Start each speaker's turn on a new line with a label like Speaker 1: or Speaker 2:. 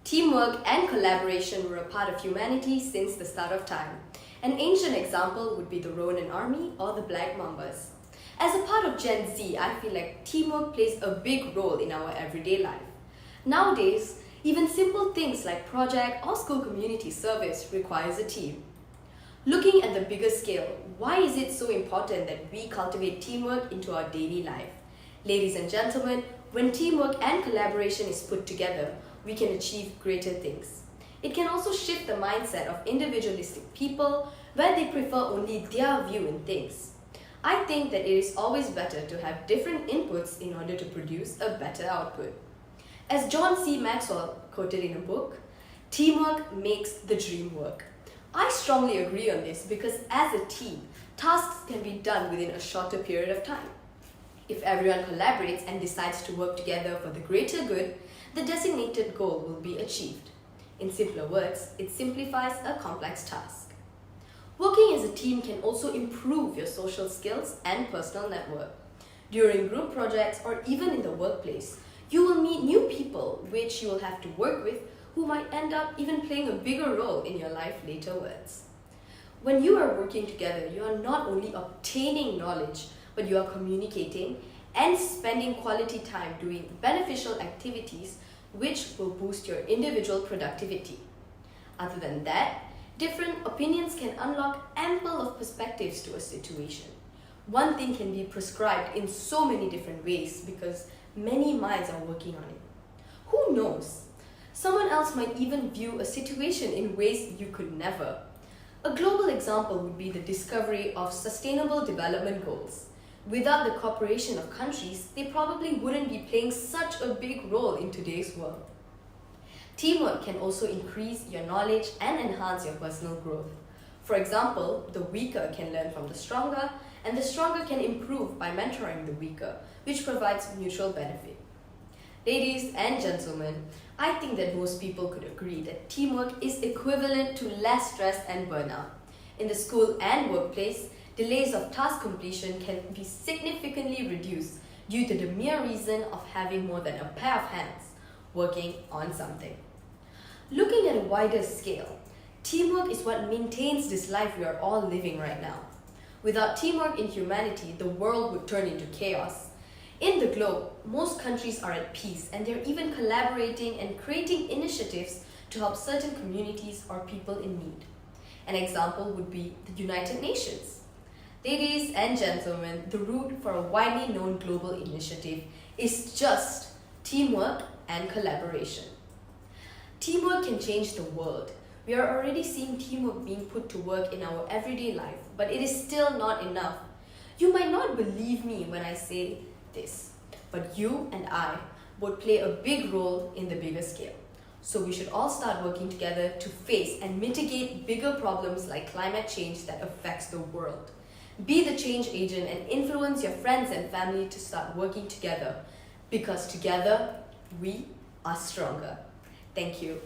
Speaker 1: Teamwork and collaboration were a part of humanity since the start of time. An ancient example would be the Roman army or the Black Mambas. As a part of Gen Z, I feel like teamwork plays a big role in our everyday life. Nowadays, even simple things like project or school community service requires a team. Looking at the bigger scale, why is it so important that we cultivate teamwork into our daily life? Ladies and gentlemen, when teamwork and collaboration is put together, we can achieve greater things. It can also shift the mindset of individualistic people where they prefer only their view in things. I think that it is always better to have different inputs in order to produce a better output. As John C. Maxwell quoted in a book, teamwork makes the dream work. I strongly agree on this because as a team, tasks can be done within a shorter period of time. If everyone collaborates and decides to work together for the greater good, the designated goal will be achieved. In simpler words, it simplifies a complex task. Working as a team can also improve your social skills and personal network. During group projects or even in the workplace, you will meet new people which you will have to work with who might end up even playing a bigger role in your life laterwards. When you are working together, you are not only obtaining knowledge, but you are communicating and spending quality time doing beneficial activities which will boost your individual productivity. Other than that, different opinions can unlock ample of perspectives to a situation. One thing can be prescribed in so many different ways because many minds are working on it. Who knows? Someone else might even view a situation in ways you could never. A global example would be the discovery of Sustainable Development Goals. Without the cooperation of countries, they probably wouldn't be playing such a big role in today's world. Teamwork can also increase your knowledge and enhance your personal growth. For example, the weaker can learn from the stronger, and the stronger can improve by mentoring the weaker, which provides mutual benefit. Ladies and gentlemen, I think that most people could agree that teamwork is equivalent to less stress and burnout. In the school and workplace, delays of task completion can be significantly reduced due to the mere reason of having more than a pair of hands working on something. Looking at a wider scale, teamwork is what maintains this life we are all living right now. Without teamwork in humanity, the world would turn into chaos. In the globe, most countries are at peace and they're even collaborating and creating initiatives to help certain communities or people in need. An example would be the United Nations. Ladies and gentlemen, the root for a widely known global initiative is just teamwork and collaboration. Teamwork can change the world. We are already seeing teamwork being put to work in our everyday life, but it is still not enough. You might not believe me when I say this, but you and I would play a big role in the bigger scale. So we should all start working together to face and mitigate bigger problems like climate change that affects the world. Be the change agent and influence your friends and family to start working together because together we are stronger. Thank you.